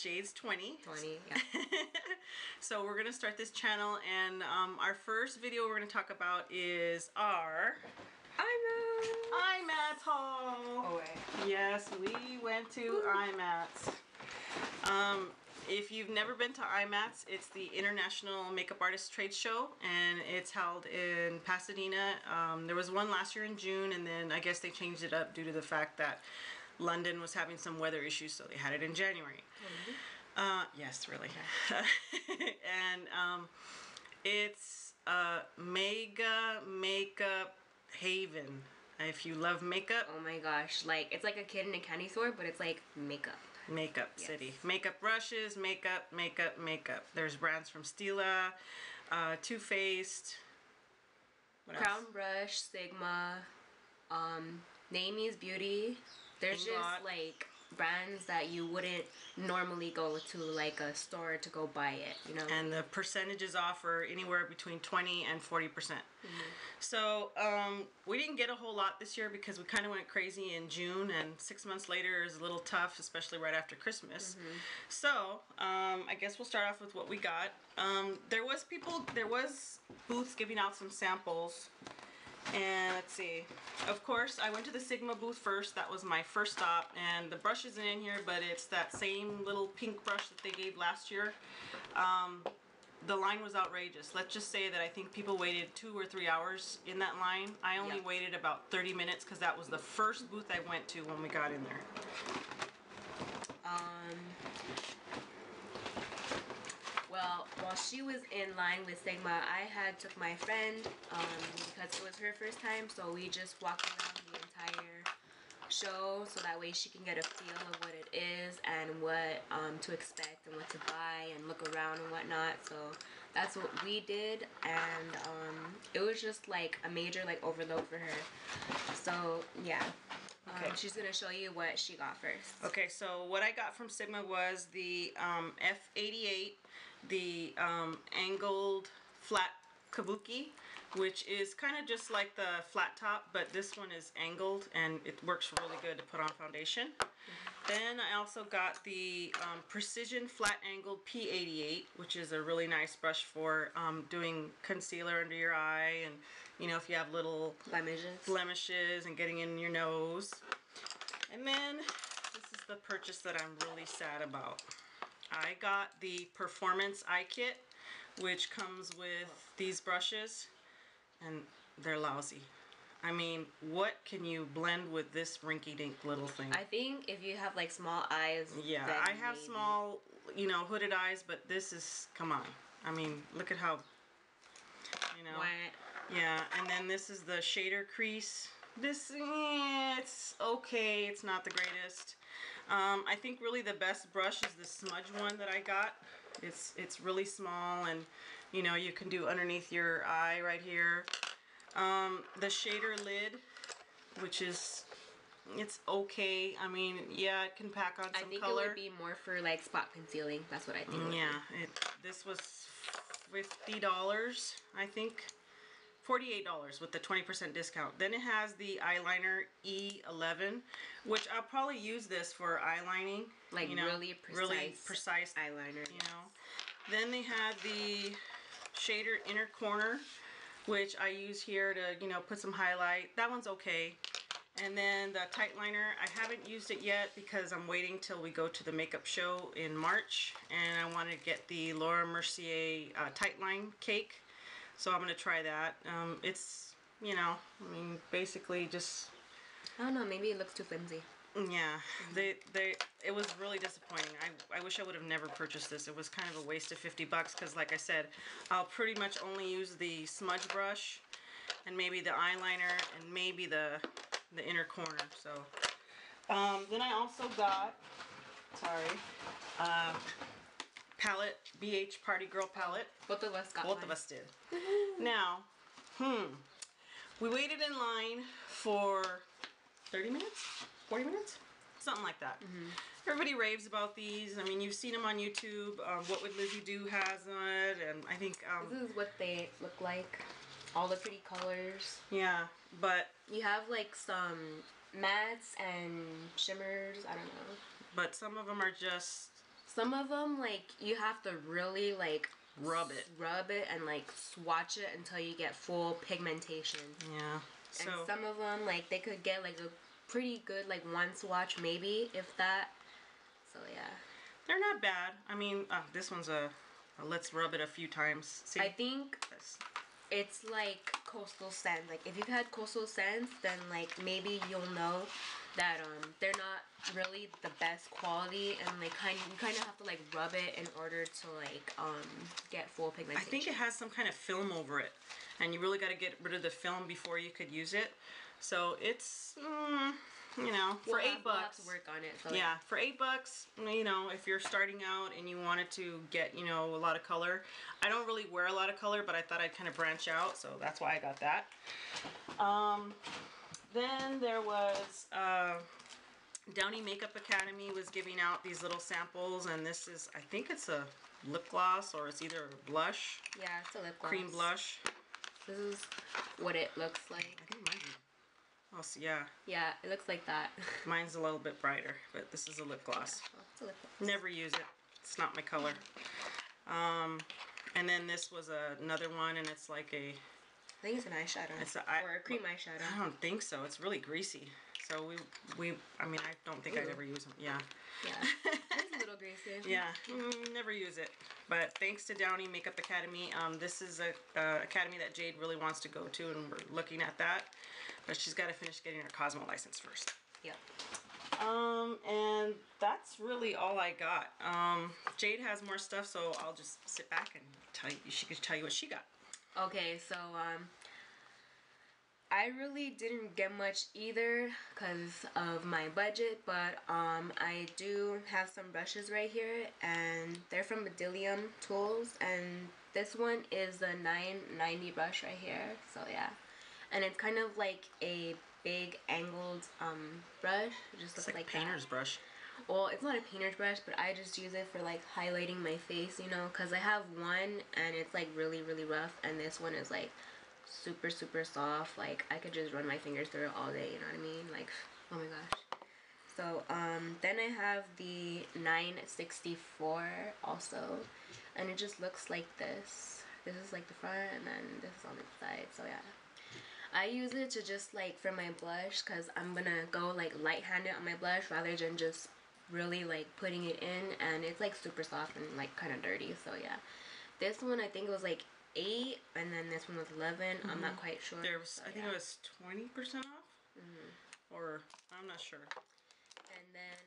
Jade's 20. 20, yeah. So we're gonna start this channel, and our first video we're gonna talk about is our Imats haul. Oh wait. Yes, we went to Imats. If you've never been to Imats, it's the International Makeup Artists Trade Show, and it's held in Pasadena. There was one last year in June, and then I guess they changed it up due to the fact that London was having some weather issues, so they had it in January. Yes, really. And it's a mega makeup haven. If you love makeup. Oh my gosh, like it's like a kid in a candy store, but it's like makeup. Makeup city. Makeup brushes, makeup. There's brands from Stila, Too Faced, Crown Brush, Sigma, Namie's Beauty. There's just like brands that you wouldn't normally go to like a store to go buy it, you know. And the percentages offer anywhere between 20 and 40%. So we didn't get a whole lot this year because we kind of went crazy in June, and 6 months later is a little tough, especially right after Christmas. So I guess we'll start off with what we got. There was booths giving out some samples. And let's see, of course I went to the Sigma booth first. That was my first stop, and the brush isn't in here, but it's that same little pink brush that they gave last year. The line was outrageous. Let's just say that I think people waited 2 or 3 hours in that line. I only waited about 30 minutes because that was the first booth I went to when we got in there. Well, while she was in line with Sigma, I had took my friend because it was her first time, so we just walked around the entire show so that way she can get a feel of what it is and what to expect and what to buy and look around and whatnot. So that's what we did, and it was just like a major like overload for her. So yeah. She's gonna show you what she got first. Okay, so what I got from Sigma was the F88, the angled flat kabuki, which is kind of just like the flat top, but this one is angled and it works really good to put on foundation. Then I also got the precision flat angled P88, which is a really nice brush for doing concealer under your eye, and you know, if you have little blemishes and getting in your nose. And then this is the purchase that I'm really sad about. I got the Performance Eye Kit, which comes with these brushes, and they're lousy. I mean, what can you blend with this rinky-dink little thing? I think if you have like small eyes. Yeah, I have small, you know, hooded eyes, but this is, come on. I mean, look at how, you know. What? Yeah, and then this is the shader crease. This, it's okay. It's not the greatest. I think really the best brush is the smudge one that I got. It's really small, and you know, you can do underneath your eye right here. The shader lid, which is, it's okay. I mean, yeah, it can pack on some color. I think it would be more for like spot concealing. That's what I think. Yeah, this was $50, I think. $48 with the 20% discount. Then it has the eyeliner E11, which I'll probably use this for eyelining. Like, you know, really precise eyeliner, you know. Then they had the shader inner corner, which I use here to, you know, put some highlight. That one's okay. And then the tight liner, I haven't used it yet because I'm waiting till we go to the makeup show in March, and I want to get the Laura Mercier tight line cake. So I'm going to try that. It's, you know, I mean, basically just... I don't know, maybe it looks too flimsy. Yeah, it was really disappointing. I wish I would have never purchased this. It was kind of a waste of 50 bucks because, like I said, I'll pretty much only use the smudge brush and maybe the eyeliner and maybe the inner corner. So then I also got, palette, BH Party Girl palette. Both of us got Both of us did. Now, we waited in line for 30 minutes? 40 minutes? Something like that. Everybody raves about these. I mean, you've seen them on YouTube. What Would Lizzie Do has it, and I think... this is what they look like. All the pretty colors. Yeah, but... You have like some mattes and shimmers, I don't know. But some of them are just Some of them, like, you have to really, like, rub it and, like, swatch it until you get full pigmentation. Yeah. And some of them, like, they could get, like, a pretty good, like, one swatch, maybe, if that. So, yeah. They're not bad. I mean, this one's a let's rub it a few times. See? I think it's like Coastal Scents. Like, if you've had Coastal Scents, then, like, maybe you'll know that they're not really the best quality, and you kind of have to, like, rub it in order to, like, get full pigmentation. I think it has some kind of film over it, and you really got to get rid of the film before you could use it. So it's you know, for $8. We'll have to work on it. So yeah, for $8, you know, if you're starting out and you wanted to get, you know, a lot of color. I don't really wear a lot of color, but I thought I'd kind of branch out, so that's why I got that. Then there was Downey Makeup Academy was giving out these little samples, and this is, I think it's a lip gloss, or it's either blush. Yeah, it's a lip gloss. Cream blush. This is what it looks like. I think mine. Oh, so yeah. Yeah, it looks like that. Mine's a little bit brighter, but this is a lip gloss. Yeah, well, it's a lip gloss. Never use it. It's not my color. And then this was another one, and it's like a... I think it's an eyeshadow. Or a cream eyeshadow. I don't think so. It's really greasy. So I mean, I don't think I'd ever use them. Yeah. Yeah. It's a little greasy. Yeah. Never use it. But thanks to Downey Makeup Academy, this is a academy that Jade really wants to go to, and we're looking at that. But she's got to finish getting her Cosmo license first. Yep. And that's really all I got. Jade has more stuff, so I'll just sit back and tell you. She could tell you what she got. Okay, so I really didn't get much either because of my budget, but I do have some brushes right here, and they're from Bedillium Tools, and this one is the 990 brush right here. So yeah. And it's kind of like a big angled brush. It just looks like a painter's brush. Well, it's not a painter's brush, but I just use it for like highlighting my face, you know, because I have one and it's like really, really rough, and this one is like super, super soft. Like, I could just run my fingers through it all day, you know what I mean? Like, oh my gosh. So, then I have the 964 also, and it just looks like this. This is like the front, and then this is on the side, so yeah. I use it to just like for my blush, because I'm gonna go like light-handed on my blush rather than just really like putting it in, and it's like super soft and like kind of dirty. So yeah, this one I think it was like 8, and then this one was 11. I'm not quite sure. There was, I think it was 20% off, or I'm not sure. And then